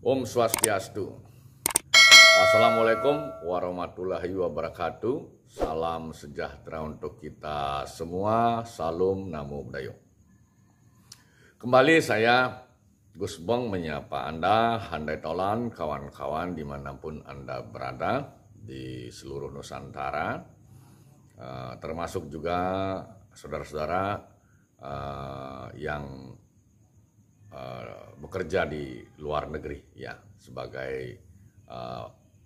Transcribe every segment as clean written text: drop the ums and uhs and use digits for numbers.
Om Swastiastu. Assalamualaikum warahmatullahi wabarakatuh. Salam sejahtera untuk kita semua. Salam Namo Buddhaya. Kembali saya Gus Bong menyapa Anda, handai tolan, kawan-kawan dimanapun Anda berada di seluruh Nusantara, termasuk juga saudara-saudara yang bekerja di luar negeri ya sebagai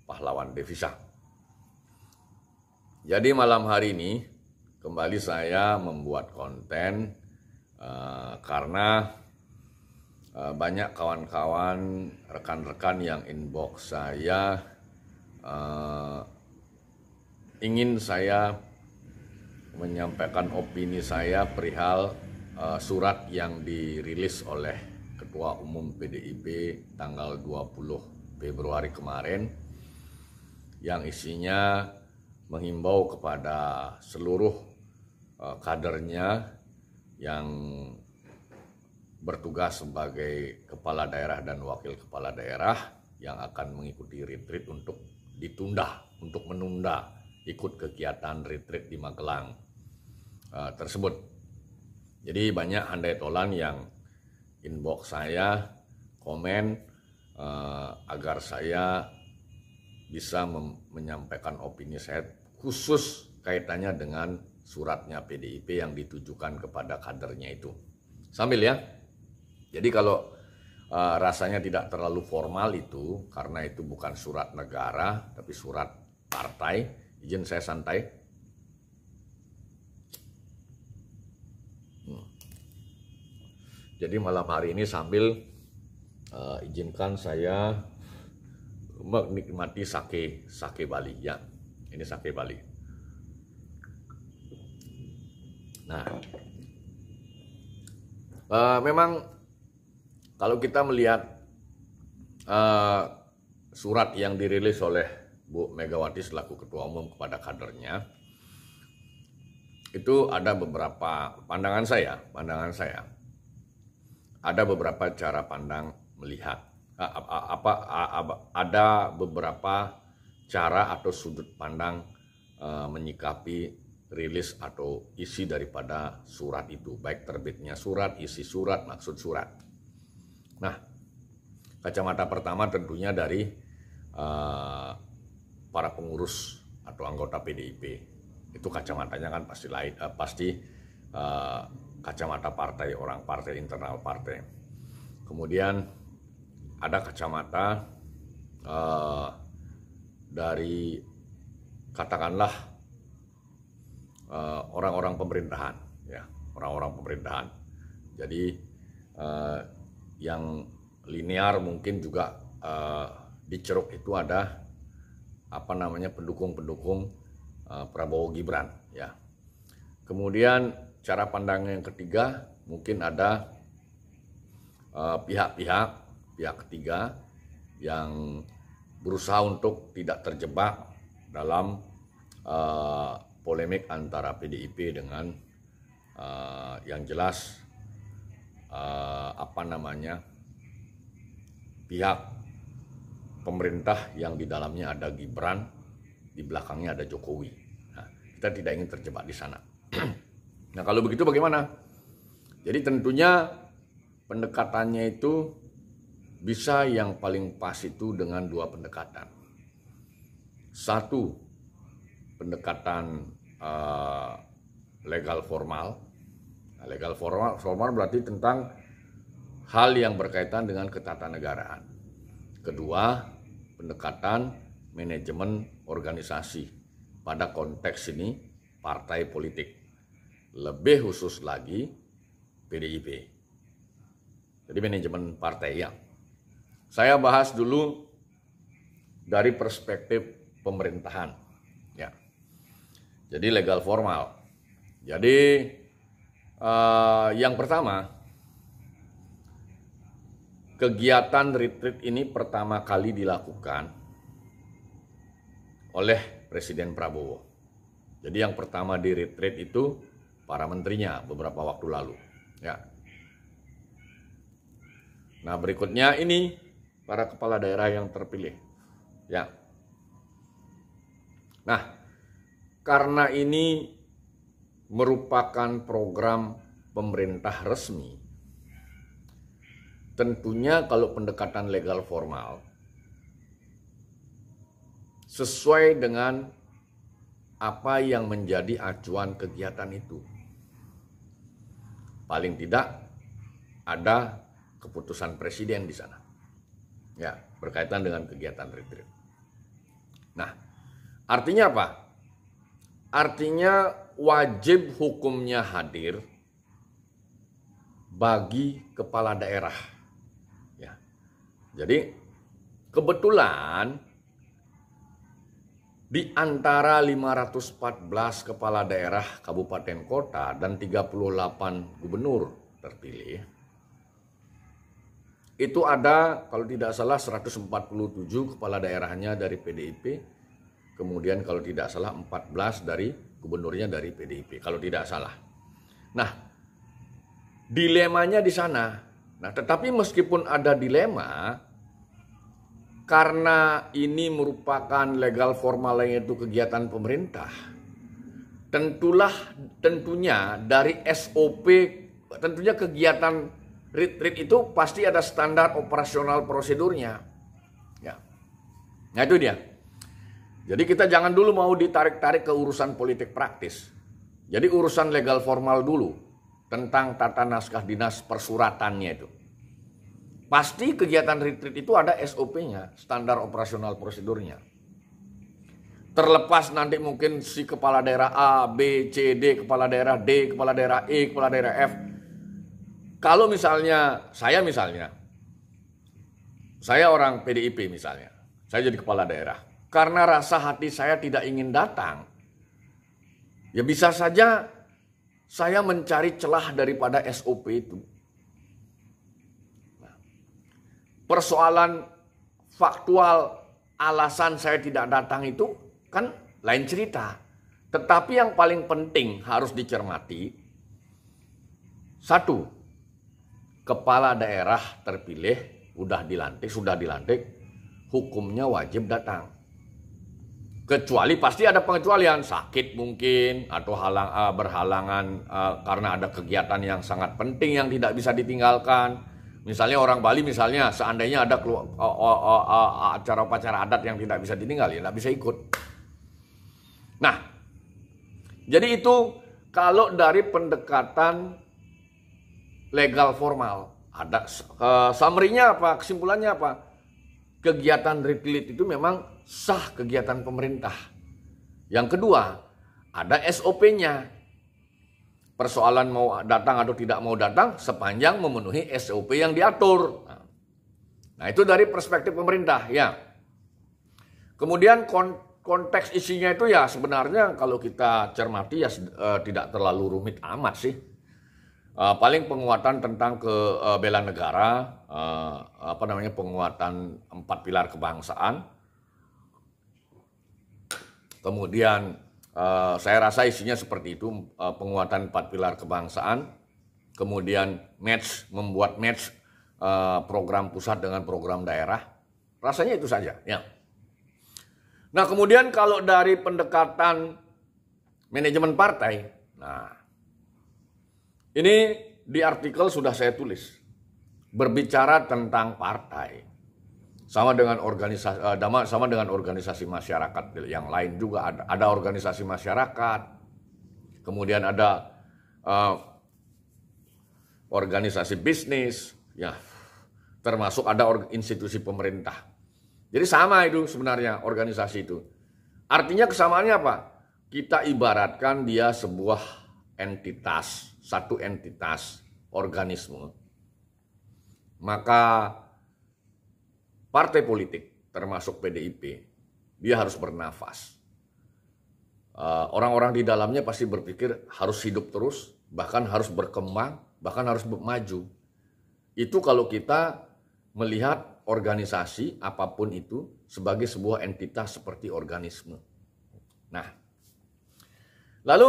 pahlawan devisa. Jadi malam hari ini kembali saya membuat konten karena banyak kawan-kawan, rekan-rekan yang inbox saya ingin saya menyampaikan opini saya perihal surat yang dirilis oleh Ketua Umum PDIP tanggal 20 Februari kemarin yang isinya menghimbau kepada seluruh kadernya yang bertugas sebagai kepala daerah dan wakil kepala daerah yang akan mengikuti retreat untuk menunda ikut kegiatan retreat di Magelang tersebut. Jadi banyak handai tolan yang inbox saya, komen agar saya bisa menyampaikan opini saya khusus kaitannya dengan suratnya PDIP yang ditujukan kepada kadernya itu. Sambil ya, jadi kalau rasanya tidak terlalu formal itu, karena itu bukan surat negara tapi surat partai, izin saya santai. Jadi malam hari ini sambil izinkan saya menikmati sake Bali ya. Ini sake Bali. Nah, memang kalau kita melihat surat yang dirilis oleh Bu Megawati selaku Ketua Umum kepada kadernya, itu ada beberapa pandangan saya. Ada beberapa cara pandang melihat, ada beberapa cara atau sudut pandang menyikapi rilis atau isi daripada surat itu, baik terbitnya surat, isi surat, maksud surat. Nah, kacamata pertama tentunya dari para pengurus atau anggota PDIP. Itu kacamatanya kan pasti kacamata partai, orang partai, internal partai. Kemudian ada kacamata dari katakanlah orang-orang pemerintahan, ya, orang-orang pemerintahan. Jadi yang linear mungkin juga di ceruk itu ada pendukung-pendukung Prabowo Gibran, ya. Kemudian cara pandang yang ketiga mungkin ada pihak ketiga yang berusaha untuk tidak terjebak dalam polemik antara PDIP dengan yang jelas pihak pemerintah yang di dalamnya ada Gibran, di belakangnya ada Jokowi. Nah, kita tidak ingin terjebak di sana. Nah, kalau begitu bagaimana? Jadi tentunya pendekatannya itu bisa yang paling pas itu dengan dua pendekatan. Satu, pendekatan legal formal. Nah, legal formal berarti tentang hal yang berkaitan dengan ketatanegaraan. Kedua, pendekatan manajemen organisasi. Pada konteks ini partai politik. Lebih khusus lagi PDIP. Jadi manajemen partai ya. Saya bahas dulu dari perspektif pemerintahan ya. Jadi legal formal. Jadi yang pertama, kegiatan retreat ini pertama kali dilakukan oleh Presiden Prabowo. Jadi yang pertama di retreat itu para menterinya beberapa waktu lalu. Ya. Nah berikutnya ini para kepala daerah yang terpilih. Ya. Nah, karena ini merupakan program pemerintah resmi, tentunya kalau pendekatan legal formal sesuai dengan apa yang menjadi acuan kegiatan itu. Paling tidak ada keputusan presiden di sana. Ya, berkaitan dengan kegiatan retreat. Nah, artinya apa? Artinya wajib hukumnya hadir bagi kepala daerah. Ya. Jadi kebetulan di antara 514 kepala daerah kabupaten kota dan 38 gubernur terpilih, itu ada kalau tidak salah 147 kepala daerahnya dari PDIP, kemudian kalau tidak salah 14 dari gubernurnya dari PDIP, kalau tidak salah. Nah, dilemanya di sana. Nah, tetapi meskipun ada dilema, karena ini merupakan legal formal yaitu kegiatan pemerintah, tentunya dari SOP, tentunya kegiatan retreat itu pasti ada standar operasional prosedurnya. Ya. Nah itu dia. Jadi kita jangan dulu mau ditarik-tarik ke urusan politik praktis. Jadi urusan legal formal dulu tentang tata naskah dinas persuratannya itu. Pasti kegiatan retreat itu ada SOP-nya, standar operasional prosedurnya. Terlepas nanti mungkin si kepala daerah A, B, C, D, kepala daerah D, kepala daerah E, kepala daerah F. Kalau misalnya, saya orang PDIP misalnya, saya jadi kepala daerah. Karena rasa hati saya tidak ingin datang, ya bisa saja saya mencari celah daripada SOP itu. Nah, persoalan faktual alasan saya tidak datang itu kan lain cerita. Tetapi yang paling penting harus dicermati, satu, kepala daerah terpilih sudah dilantik, hukumnya wajib datang. Kecuali pasti ada pengecualian, sakit mungkin atau berhalangan karena ada kegiatan yang sangat penting yang tidak bisa ditinggalkan. Misalnya orang Bali misalnya, seandainya ada acara-acara adat yang tidak bisa ditinggal, ya tidak bisa ikut. Nah, jadi itu kalau dari pendekatan legal formal, ada summary-nya apa, kesimpulannya apa? Kegiatan retreat itu memang sah kegiatan pemerintah. Yang kedua, ada SOP-nya. Persoalan mau datang atau tidak mau datang sepanjang memenuhi SOP yang diatur. Nah, itu dari perspektif pemerintah ya. Kemudian konteks isinya itu ya sebenarnya kalau kita cermati ya tidak terlalu rumit amat sih. Paling penguatan tentang bela negara, penguatan 4 pilar kebangsaan. Kemudian saya rasa isinya seperti itu, penguatan 4 pilar kebangsaan. Kemudian membuat match program pusat dengan program daerah. Rasanya itu saja. Ya. Nah kemudian kalau dari pendekatan manajemen partai, nah ini di artikel sudah saya tulis, berbicara tentang partai, sama dengan organisasi masyarakat yang lain juga ada organisasi masyarakat, kemudian ada organisasi bisnis, ya termasuk ada institusi pemerintah. Jadi sama itu sebenarnya organisasi itu. Artinya kesamaannya apa? Kita ibaratkan dia sebuah entitas, satu entitas organisme, maka partai politik termasuk PDIP dia harus bernafas. Orang-orang di dalamnya pasti berpikir harus hidup terus, bahkan harus berkembang, bahkan harus maju. Itu kalau kita melihat organisasi apapun itu sebagai sebuah entitas seperti organisme. Nah, lalu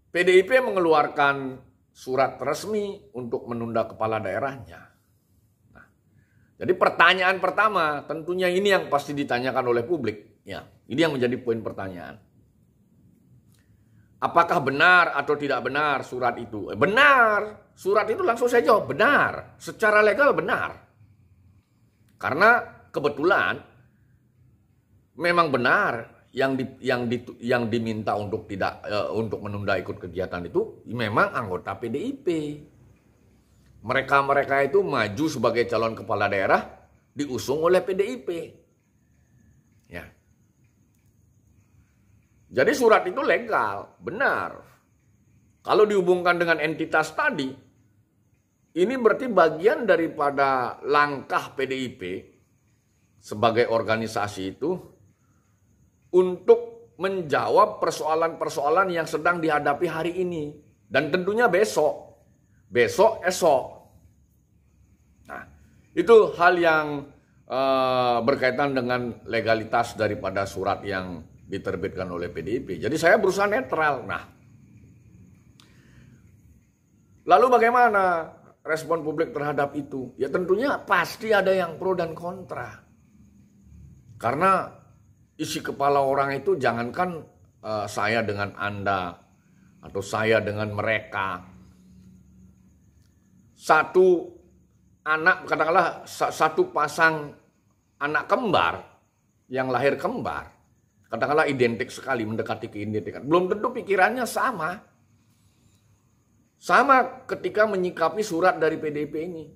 PDIP mengeluarkan surat resmi untuk menunda kepala daerahnya. Nah, Jadi pertanyaan pertama tentunya ini yang pasti ditanyakan oleh publik. Ya, ini yang menjadi poin pertanyaan. Apakah benar atau tidak benar surat itu? Benar. Surat itu langsung saya jawab, benar. Secara legal benar. Karena kebetulan memang benar yang diminta untuk untuk menunda ikut kegiatan itu memang anggota PDIP. Mereka itu maju sebagai calon kepala daerah diusung oleh PDIP. Ya. Jadi surat itu legal, benar. Kalau dihubungkan dengan entitas tadi, ini berarti bagian daripada langkah PDIP sebagai organisasi itu untuk menjawab persoalan-persoalan yang sedang dihadapi hari ini. Dan tentunya besok, esok. Nah, itu hal yang berkaitan dengan legalitas daripada surat yang diterbitkan oleh PDIP. Jadi saya berusaha netral. Nah, lalu bagaimana respon publik terhadap itu? Ya tentunya pasti ada yang pro dan kontra. Karena isi kepala orang itu jangankan saya dengan Anda atau saya dengan mereka. Satu anak, katakanlah satu pasang anak kembar yang lahir kembar, katakanlah identik sekali, mendekati keidentikan. Belum tentu pikirannya sama. Sama ketika menyikapi surat dari PDIP ini.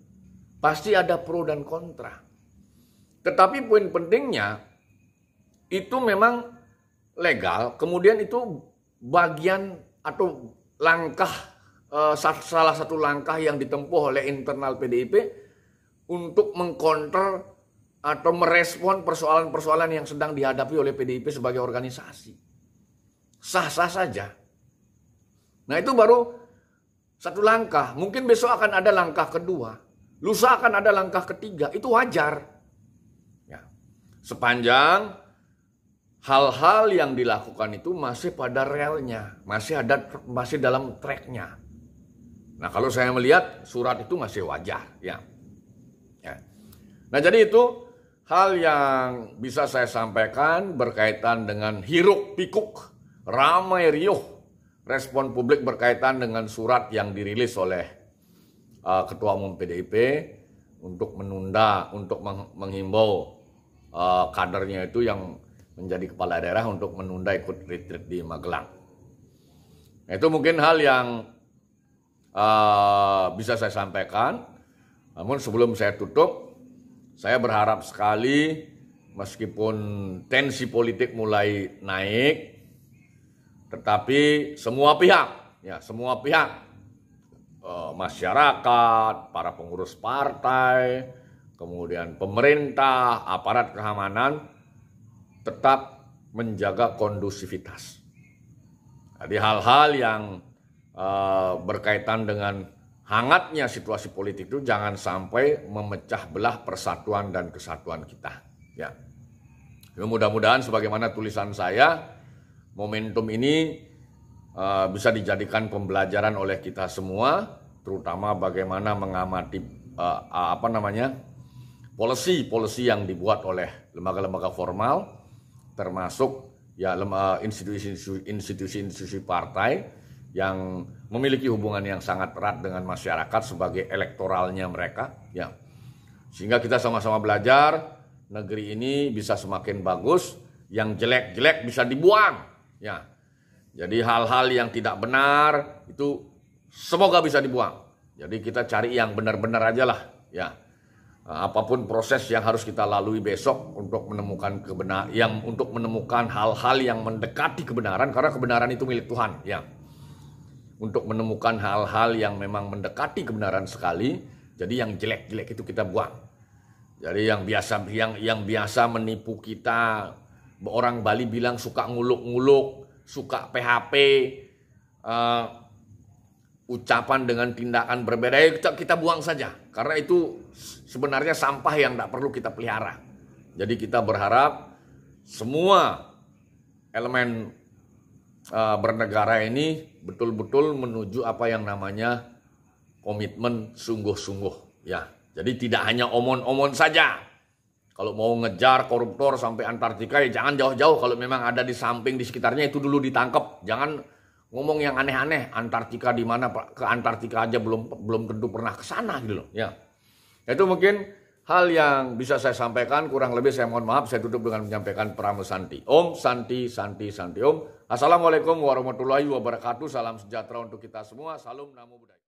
Pasti ada pro dan kontra. Tetapi poin pentingnya, itu memang legal, kemudian itu bagian atau langkah, salah satu langkah yang ditempuh oleh internal PDIP untuk mengkonter atau merespon persoalan-persoalan yang sedang dihadapi oleh PDIP sebagai organisasi. Sah-sah saja. Nah itu baru satu langkah. Mungkin besok akan ada langkah kedua. Lusa akan ada langkah ketiga. Itu wajar. Ya. Sepanjang hal-hal yang dilakukan itu masih pada relnya. Masih dalam tracknya. Nah kalau saya melihat surat itu masih wajar. Ya. Nah jadi itu hal yang bisa saya sampaikan berkaitan dengan hiruk pikuk ramai riuh respon publik berkaitan dengan surat yang dirilis oleh Ketua Umum PDIP untuk menunda, untuk menghimbau kadernya itu yang menjadi kepala daerah untuk menunda ikut retreat di Magelang. Nah, itu mungkin hal yang bisa saya sampaikan. Namun sebelum saya tutup, saya berharap sekali meskipun tensi politik mulai naik, tetapi semua pihak, masyarakat, para pengurus partai, kemudian pemerintah, aparat keamanan, tetap menjaga kondusivitas. Jadi hal-hal yang berkaitan dengan hangatnya situasi politik itu jangan sampai memecah belah persatuan dan kesatuan kita. Ya. Mudah-mudahan sebagaimana tulisan saya, momentum ini bisa dijadikan pembelajaran oleh kita semua, terutama bagaimana mengamati policy yang dibuat oleh lembaga-lembaga formal, termasuk ya institusi-institusi partai yang memiliki hubungan yang sangat erat dengan masyarakat sebagai elektoralnya mereka, ya. Sehingga kita sama-sama belajar, negeri ini bisa semakin bagus, yang jelek-jelek bisa dibuang, ya. Jadi hal-hal yang tidak benar itu semoga bisa dibuang. Jadi kita cari yang benar-benar aja lah, ya. Apapun proses yang harus kita lalui besok untuk menemukan untuk menemukan hal-hal yang mendekati kebenaran, karena kebenaran itu milik Tuhan, ya. Untuk menemukan hal-hal yang memang mendekati kebenaran sekali, jadi yang jelek-jelek itu kita buang. Jadi yang biasa menipu kita, orang Bali bilang suka nguluk-nguluk, suka PHP, ucapan dengan tindakan berbeda, kita buang saja. Karena itu sebenarnya sampah yang tidak perlu kita pelihara. Jadi kita berharap semua elemen bernegara ini betul-betul menuju apa yang namanya komitmen sungguh-sungguh, ya. Jadi tidak hanya omon-omon saja. Kalau mau ngejar koruptor sampai Antartika ya jangan jauh-jauh. Kalau memang ada di samping di sekitarnya itu dulu ditangkap. Jangan ngomong yang aneh-aneh. Antartika di mana Pak? Ke Antartika aja belum tentu pernah ke sana gitu loh. Ya. Itu mungkin hal yang bisa saya sampaikan. Kurang lebih saya mohon maaf. Saya tutup dengan menyampaikan Pramo Santi. Om Santi Santi Santi Om. Assalamualaikum warahmatullahi wabarakatuh. Salam sejahtera untuk kita semua. Salam Namo Buddhaya.